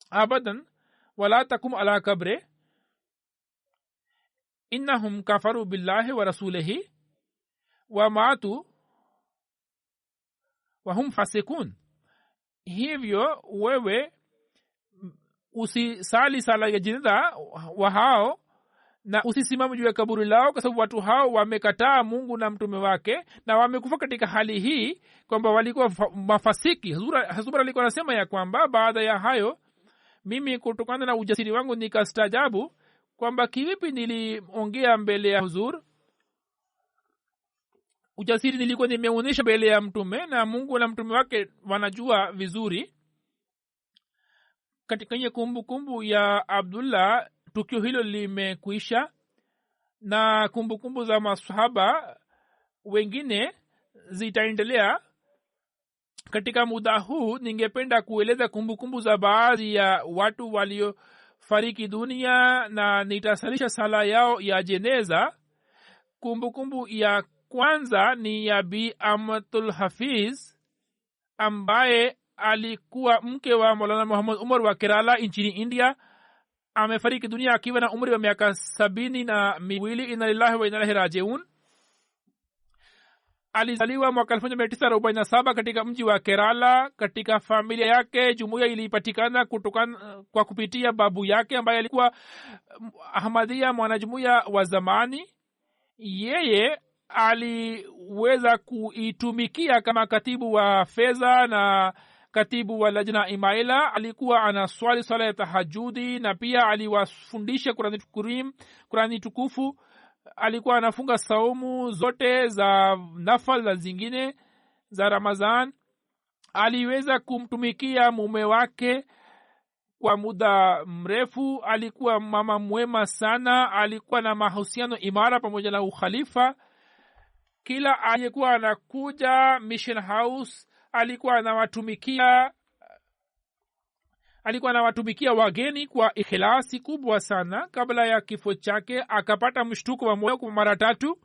abadan wala takum ala kabre innahum kafaru billahi wa rasulihi wa matu wa hum fasikun. Hivyo wewe usisali sala ya jeneza wa hao na usisimame juu ya kaburi lao, kwa sababu watu hao wamekataa Mungu na mtume wake na wamekufa katika hali hii kwamba walikuwa mafasiki. Hazura alikuwa anasema ya kwamba baada ya hayo mimi kutokana na ujasiri wangu nikastajabu kwamba kivipi niliongea mbele ya Huzur. Ujasiri nilikuwa nimeonyesha mbele ya mtume, na Mungu na mtume wake wanajua vizuri. Katika ile kumbukumbu ya Abdullah tukio hilo limekwisha, na kumbukumbu za masahaba wengine zitaendelea. Katika muda huu ningependa kueleza kumbukumbu za baadhi ya watu waliofariki dunia na nitasalisha sala yao ya jeneza. Kumbukumbu ya kwanza ni ya Bi Amatul Hafiz ambaye alikuwa mke wa Maulana Muhammad Umar wa Kerala nchini India. Amefariki dunia akiwa na umri wa miaka 72. Inna lillahi wa inna ilaihi rajiun. Alizaliwa mwaka 1947 katika mji wa Kerala. Katika familia yake jumuiya ilipatikana kwa kupitia babu yake ambaye alikuwa Ahmadiyya, mwanajumuiya wa zamani. Yeye aliweza kuitumikia kama katibu wa fedha na katibu wa lajna imaila. Alikuwa anaswali swala ya tahajudi na pia aliwafundisha Qurani tukufu. Alikuwa anafunga saumu zote za nafal na zingine za Ramadhan. Aliweza kumtumikia mume wake kwa muda mrefu. Alikuwa mama mwema sana. Alikuwa na mahusiano imara pamoja na ukhalifa. Kila aliyekuwa anakuja Mission House alikuwa anawatumikia wageni kwa ikhlasi kubwa sana. Kabla ya kifo chake akapata mshtuko wa moyo kwa mara 3,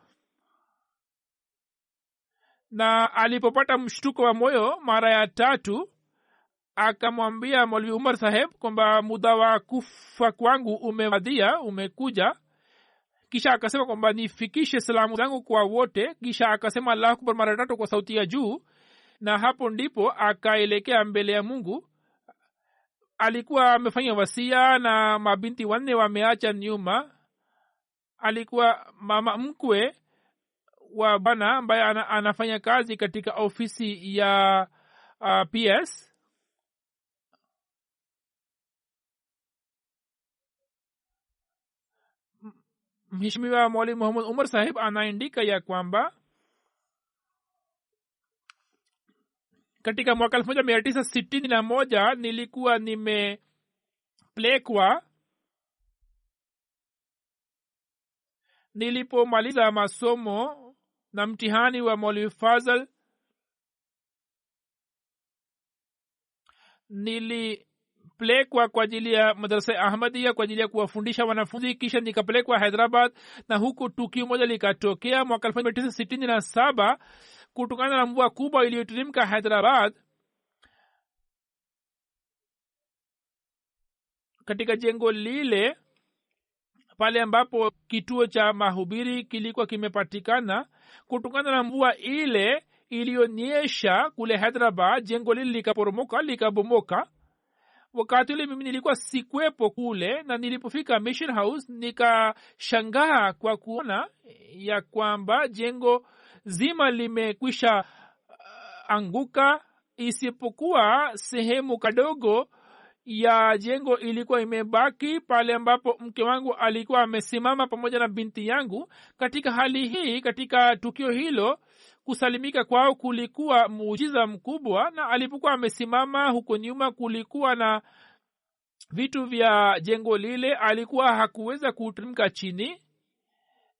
na alipopata mshtuko wa moyo mara ya 3 akamwambia Maulvi Umar Saheb kwamba muda wa kufa kwangu umewadia, umekuja. Kisha akasema kwamba nifikishe salamu zangu kwa wote. Kisha akasema Allahu Akbar mara 3 kwa sauti ya juu, na hapo ndipo akaelekea mbele ya Mungu. Alikuwa amefanya wasia na mabinti 4 wameacha nyuma. Alikuwa mama mkwe wa bana ambaye anafanya kazi katika ofisi ya PS. Mheshimiwa Maulvi Muhammad Umar Sahib anaandika ya kwamba katika mwaka 1961 nilikuwa nimeplekwa. Nilipomaliza masomo na mtihani wa Maulvi Fazal, nilipelekwa kwa ajili ya madrasa Ahmadiyya kwa ajili ya kuwafundisha wanafunzi. Kisha nikapelekwa Hyderabad, na huku tukio moja likatokea mwaka 1967. Kutokana na mvua kubwa iliyoteremka Hyderabad, katika jengo lile pale ambapo kituo cha mahubiri kilikuwa kimepatikana, kutokana na mvua ile iliyonyesha kule Hyderabad, jengo lile likaporomoka, likabomoka. Wakati ule mimi nilikuwa sikwepo kule, na nilipofika Mission House nikashangaa kwa kuona ya kwamba jengo zima limekwisha anguka, isipokuwa sehemu kadogo ya jengo ilikuwa imebaki, pale ambapo mke wangu alikuwa amesimama pamoja na binti yangu. Katika hali hii, katika tukio hilo, kusalimika kwao kulikuwa muujiza mkubwa, na alipokuwa amesimama huko nyuma kulikuwa na vitu vya jengo lile, alikuwa hakuweza kuteremka chini,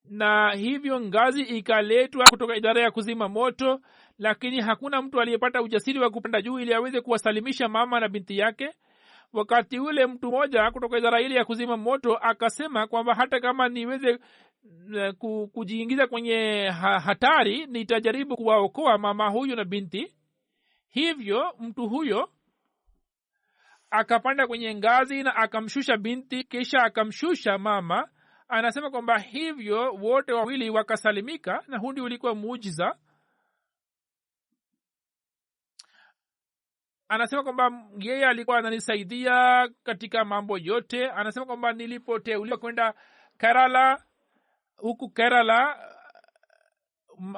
na hivyo ngazi ikaletwa kutoka idara ya kuzima moto, lakini hakuna mtu aliyepata ujasiri wa kupanda juu ili aweze kuwasalimisha mama na binti yake. Wakati ule mtu mmoja kutoka idara ile ya kuzima moto akasema kwamba hata kama niweze kujiingiza kwenye hatari, nitajaribu kuwaokoa mama huyu na binti. Hivyo mtu huyo akapanda kwenye ngazi na akamshusha binti, kisha akamshusha mama. Anasema kwamba hivyo wote wawili wakasalimika, na huu ndio ulikuwa muujiza. Anasema kwamba yeye alikuwa ananisaidia katika mambo yote. Anasema kwamba nilipoteuliwa kwenda Kerala, huku Kerala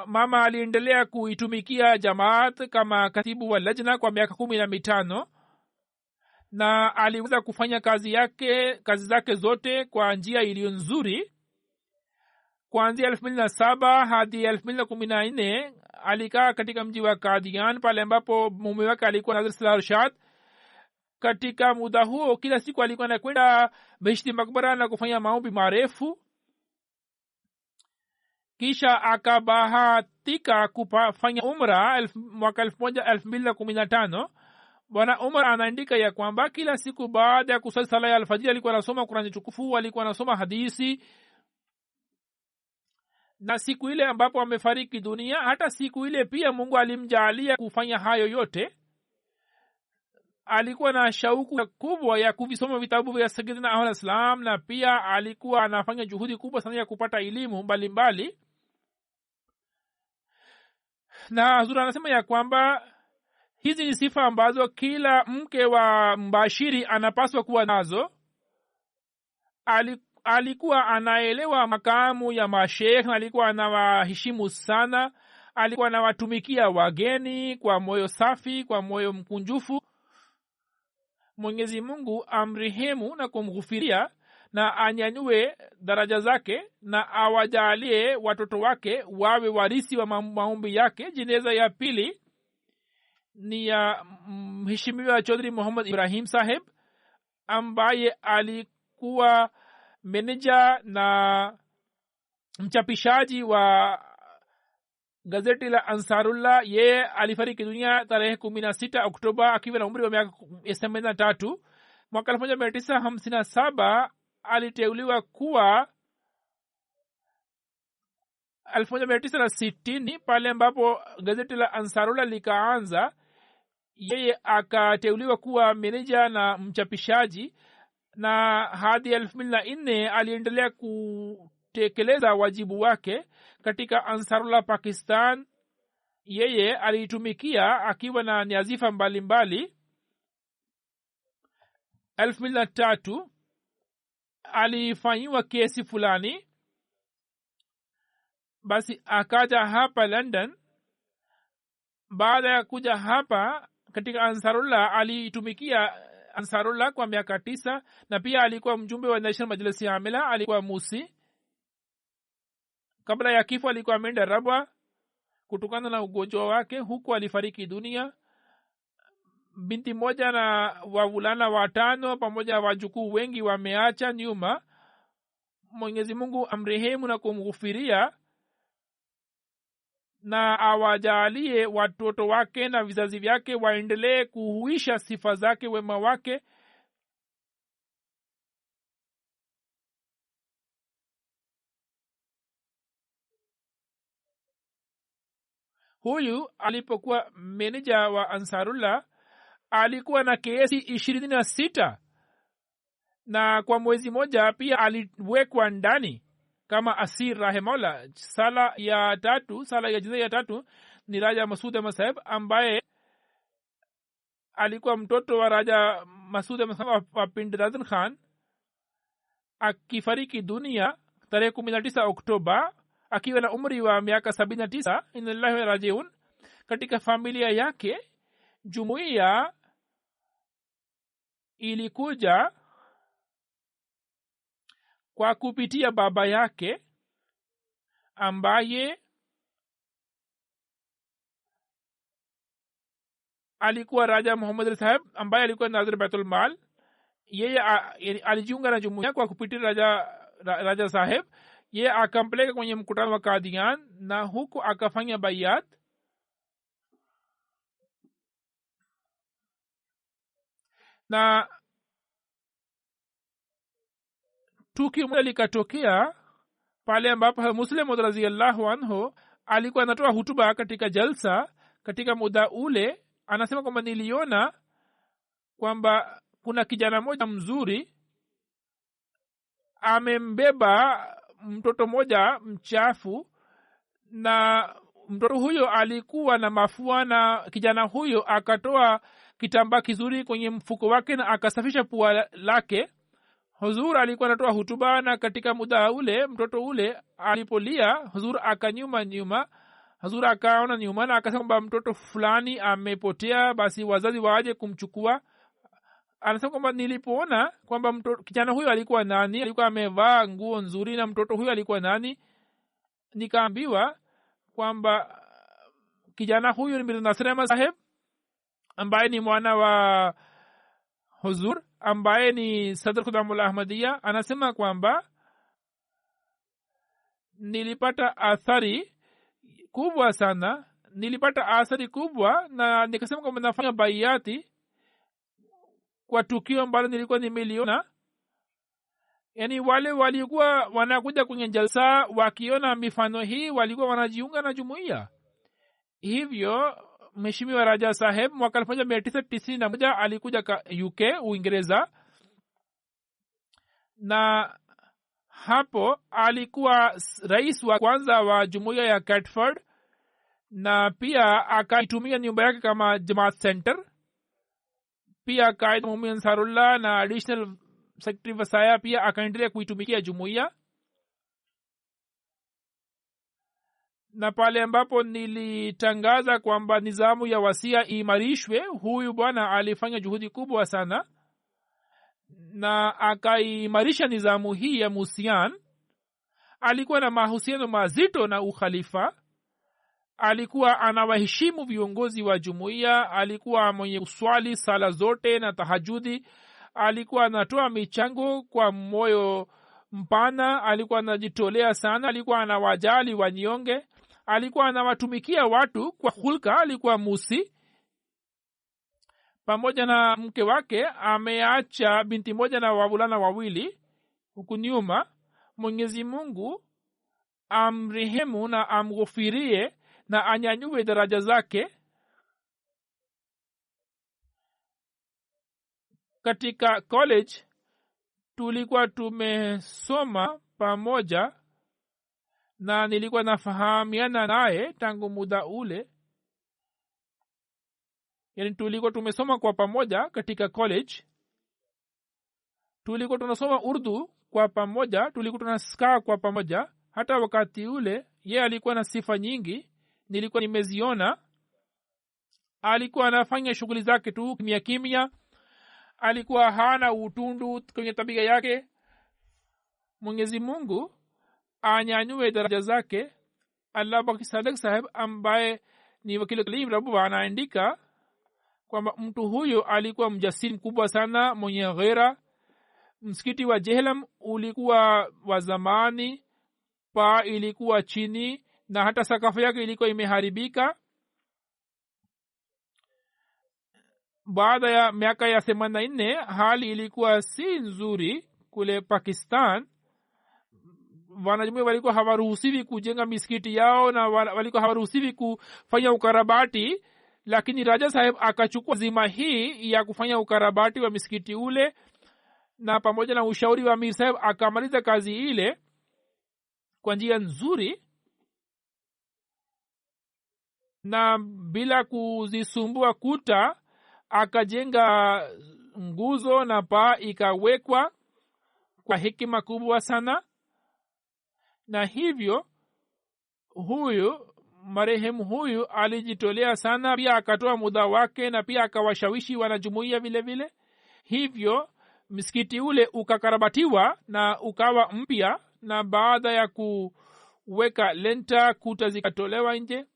mama aliendelea kuitumikia jamaat kama katibu wa lajna kwa miaka 15, na aliweza kufanya kazi zake zote kwa njia iliyo nzuri. Kuanzia 2007 hadi 2014 alikaa katika mji wa Kadian, pale ambapo mume wake alikuwa Nazir Salar Shah. Katika muda huo kila siku alikuwa anakwenda Behishti Makbara na kufanya maombi marefu. Kisha akabahatika kufanya umra mwaka 2015. Bwana Umar anaandika ya kwamba kila siku baada ya kusali sala ya alfajiri alikuwa anasoma Qur'ani tukufu, alikuwa anasoma hadithi. Na siku ile ambapo amefariki dunia, hata siku ile pia Mungu alimjalia kufanya hayo yote. Alikuwa na shauku kubwa ya kuvisoma vitabu vya Sayyidina Ahmad Islam, na pia alikuwa anafanya juhudi kubwa sana ya kupata elimu mbalimbali. Na Hazur anasema ya kwamba hizi ni sifa ambazo kila mke wa mbashiri anapaswa kuwa nazo. Alikuwa anaelewa makamu ya mashekh, na alikuwa anawaheshimu sana. Alikuwa anawatumikia wageni kwa moyo safi, kwa moyo mkunjufu. Mwenyezi Mungu amrehemu na kumghufiria na anyanyue daraja zake, na awajalie watoto wake wawe warisi wa maombi yake. Jeneza ya pili ni ya mheshimiwa Chaudhry Muhammad Ibrahim Saheb, ambaye alikuwa meneja na mchapishaji wa gazeti la Ansarullah. Yeye alifariki dunia tarehe 16 Oktoba akiwa na umri wa miaka 83. Mwaka 1957 aliteuliwa kuwa 1960 pale ambapo gazeti la Ansarullah likaanza. Yeye akateuliwa kuwa meneja na mchapishaji, na hadi 2004 aliendelea kutekeleza wajibu wake katika Ansarullah Pakistan. Yeye alitumikia akiwa na nyazifa mbalimbali. 2003 alifanyiwa kesi fulani, basi akaja hapa London. Baada ya kuja hapa katika Ansarullah, alitumikia Ansarullah kwa miaka 9, na pia alikuwa mjumbe wa National Majlis Amila. Alikuwa Musi. Kabla ya kifo alikuwa ameenda Rabwa kutokana na ugonjwa wake, huku alifariki dunia. Binti moja na wavulana 5 pamoja na wajukuu wengi wameacha nyuma. Mwenyezi Mungu amrehemu na kumghufiria, na awajalie watoto wake na vizazi vyake waendelee kuhuisha sifa zake, wema wake. Huyu alipokuwa meneja wa Ansarullah alikuwa na kesi 26, na kwa mwezi moja pia aliwekwa ndani kama asir rahimaullah. Sala ya jinaza ya tatu ni Raja Masud Ahmad Saheb ambaye alikuwa mtoto wa Raja Masud Ahmad Saheb wa Pind Razan Khan, akifariki dunia tarehe 19 Oktoba akiwa na umri wa miaka 79. Inna lillahi wa inna ilaihi rajiun. Katika familia yake jumuiya ilikuja kwa kupitia baba yake ambaye alikuwa Raja Muhammad Ali Saheb ambaye alikuwa Nazir Baitul Mal. Yeye alijiunga na jumuiya kwa kupitia Raja Saheb. Yeye akampeleka kwenye mkutano wa Qadian na huko akafanya bayat. Na tukio moja likatokea pale ambapo Muslim radhiyallahu anhu alikuwa anatoa hutuba katika jalsa. Katika muda ule anasema kwamba niliona kwamba kuna kijana mmoja mzuri amembeba mtoto mmoja mchafu, na mtoto huyo alikuwa na mafua, na kijana huyo akatoa kitambaa kizuri kwenye mfuko wake na akasafisha pua lake. Huzur alikuwa anatoa hutuba, na katika muda ule mtoto ule alipolia, Huzur Huzur akaona nyuma na akasema kwamba mtoto fulani amepotea, basi wazazi waje kumchukua. Anasema kwamba nilipoona kwamba kijana huyo alikuwa nani, alikuwa amevaa nguo nzuri, na mtoto huyo alikuwa nani, nikaambiwa kwamba kijana huyo ni Mirza Nasir Ahmad Saheb ambaye ni mwana wa Huzur, ambaye ni Sadr Khudamul Ahmadiyya. Anasema kwamba nilipata athari kubwa na nikasema kwamba nafanya bayati kwa tukio ambalo nilikuwa nimeliona. Yani wale walikuwa wanakuja kwenye jalsa wakiona mifano hii walikuwa wanajiunga na jumuiya. Hivyo Mheshimiwa Raja Saheb mwaka 1991 alikuja UK Uingereza, na hapo alikuwa rais wa kwanza wa jumuiya ya Catford, na pia akaitumia nyumba yake kama Jamaat Center. Pia Qaid Muhammad Ansarullah na additional secretary Wasaya pia akaendelea kuitumikia jumuiya. Na pale ambapo nilitangaza kwamba nizamu ya wasia imarishwe, huyu bwana alifanya juhudi kubwa sana na akaimarisha nizamu hii ya Musian. Alikuwa na mahusiano mazito na ukhalifa, alikuwa anawaheshimu viongozi wa jumuiya, alikuwa mwenye uswali sala zote na tahajudi, alikuwa anatoa michango kwa moyo mpana, alikuwa anajitolea sana, alikuwa anawajali wanyonge, alikuwa anawatumikia watu kwa hulka, alikuwa musi. Pamoja na mke wake ameacha binti moja na wavulana wawili huku nyuma. Mwenyezi Mungu amrehemu na amghufirie na anyanyue daraja zake. Katika college tulikuwa tumesoma pamoja na nilikuwa nafahamiana naye tangu muda ule. Yani tulikuwa tumesoma kwa pamoja katika college, tulikuwa tunasoma Urdu kwa pamoja, tulikuwa tunasikaa kwa pamoja. Hata wakati ule yeye alikuwa na sifa nyingi nilikuwa nimeziona. Alikuwa anafanya shughuli zake tu kimya kimya, alikuwa hana utundu kwenye tabia yake. Mwenyezi Mungu anyanyue daraja zake. Allah Baki Sadak Saheb ambaye ni wakili Kalim Rabu anaandika kwamba mtu huyo alikuwa mjasiri mkubwa sana, mwenye ghera. Msikiti wa Jehlam ulikuwa wa zamani, paa ilikuwa chini na hata sakafu yake ilikuwa imeharibika. Baada ya miaka ya 84 hali ilikuwa si nzuri kule Pakistan. Wanajumuiya walikuwa hawaruhusiwi kujenga misikiti yao na walikuwa hawaruhusiwi kufanya ukarabati, lakini Raja Saheb akachukua zima hii ya kufanya ukarabati wa misikiti ule, na pamoja na ushauri wa Mir Saheb akamaliza kazi ile kwa njia nzuri na bila kuzisumbua kuta. Akajenga nguzo na paa ikawekwa kwa hekima kubwa sana, na hivyo huyu marehemu huyu alijitolea sana, pia akatoa muda wake na pia akawashawishi wanajumuiya vile vile. Hivyo msikiti ule ukakarabatiwa na ukawa mpya, na baada ya kuweka lenta kuta zikatolewa nje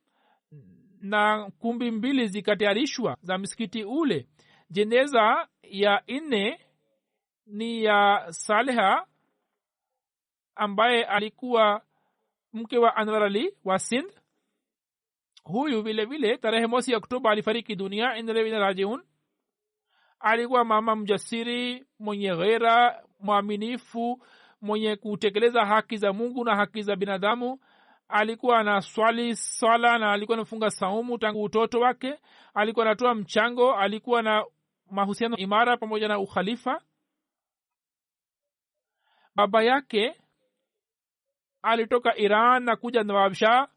na kumbi 2 zikatayarishwa za msikiti ule. Jeneza ya 4 ni ya Saleha ambaye alikuwa mke wa Anwar Ali wa Sindh. Huyu vile vile tarehe 1 Oktoba alifariki dunia. Inna lillahi wa inna ilaihi rajiun. Alikuwa mama mjasiri, mwenye ghera, mwaminifu, mwenye kutekeleza haki za Mungu na haki za binadamu. Alikuwa anaswali swala na alikuwa anafunga saumu tangu utoto wake. Alikuwa anatoa mchango, alikuwa na mahusiano imara pamoja na ukhalifa. Baba yake alitoka Iran na kuja Nawab Shah.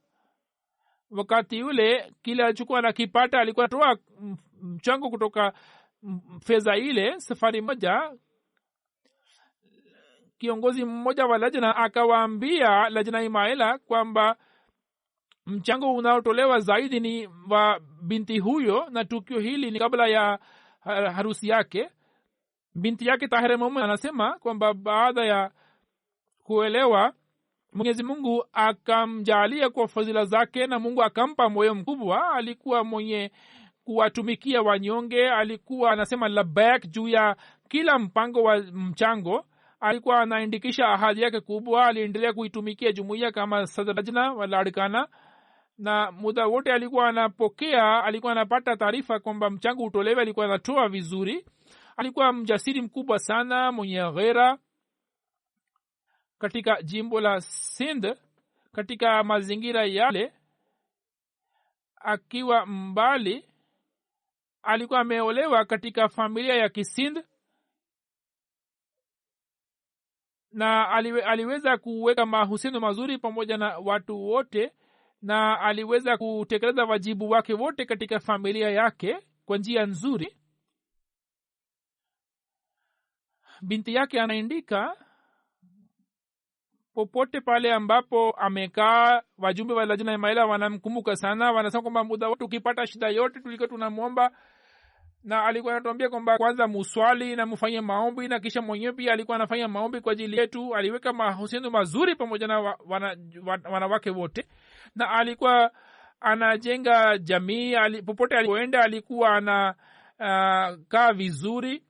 Wakati ule kile alichokuwa anakipata alikuwa anatoa mchango kutoka fedha ile. Safari moja kiongozi mmoja wa lajna akawaambia lajna Imaila kwamba mchango unaotolewa zaidi ni wa binti huyo, na tukio hili ni kabla ya harusi yake. Binti yake Tahir Muhammad anasema kwamba baada ya kuelewa, Mwenyezi Mungu akamjalia kwa fadhila zake na Mungu akampa moyo mkubwa. Alikuwa mwenye kuwatumikia wanyonge, alikuwa anasema labbaik juu ya kila mpango wa mchango. Alikuwa anaandikisha ahadi yake kubwa. Aliendelea kuitumikia jumuiya kama sadrajna wa Ladkana, na muda wote alikuwa anapokea, alikuwa anapata taarifa kwamba mchango utolewe, alikuwa anatoa vizuri. Alikuwa mjasiri mkubwa sana, mwenye ghera. Katika jimbo la Sindh, katika mazingira yale, akiwa mbali, alikuwa ameolewa katika familia ya Kisindh, na aliweza kuweka mahusiano mazuri pamoja na watu wote, na aliweza kutekeleza wajibu wake wote katika familia yake kwa njia nzuri. Binti yake anaandika, popote pale ambapo amekaa, wajumbe wa lajna ya Maila wanamkumbuka sana. Wanasema kwamba muda wote ukipata shida yote tulikuwa tunamwomba, na alikuwa anatuambia kwamba kwanza muswali na mufanye maombi, na kisha mwenyewe pia alikuwa anafanya maombi kwa ajili yetu. Aliweka mahusiano mazuri pamoja na wanawake wote, na alikuwa anajenga jamii. Popote alipoenda alikuwa anakaa vizuri.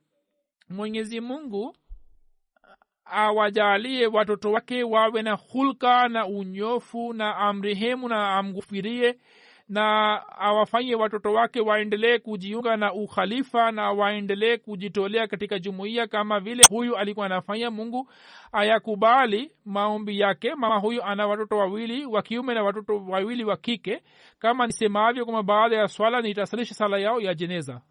Mwenyezi Mungu awajalie watoto wake wawe na hulka na unyofu, na amrehemu na amghufirie, na awafanye watoto wake waendelee kujiunga na ukhalifa na waendelee kujitolea katika jumuiya kama vile huyu alikuwa anafanya. Mungu ayakubali maombi yake. Mama huyu ana watoto 2 wa kiume na watoto 2 wa kike. Kama nisemavyo kwamba baada ya swala nitasalisha sala yao ya jeneza.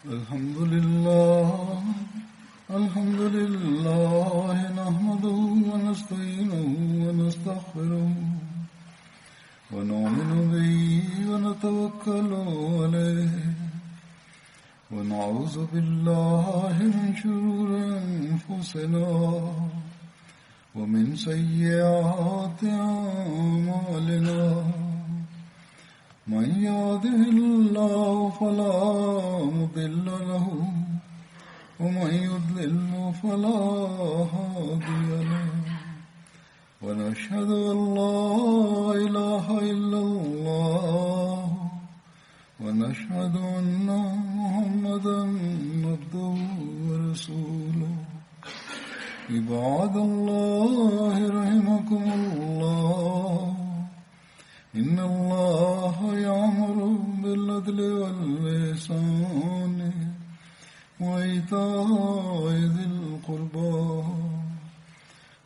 الحمد لله نحمده ونستعينه ونستغفره ونؤمن به ونتوكل عليه ونعوذ بالله من شرور أنفسنا ومن سيئات أعمالنا من يهده الله فلا مضل له ومن يضلل فلا هادي له ونشهد أن لا إله إلا الله ونشهد أن محمدا عبده ورسوله عباد الله رحمكم الله إن الله يأمر بالعدل والإحسان وإيتاء ذي القربى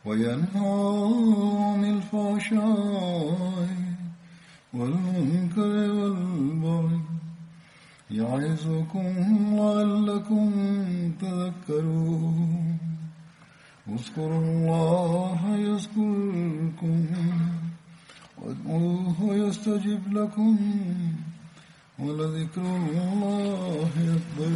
وينهى عن الفحشاء والمنكر والبغي يعظكم لعلكم تذكرون اذكروا الله يذكركم وادعوه يستجب لكم ولذكر الله أكبر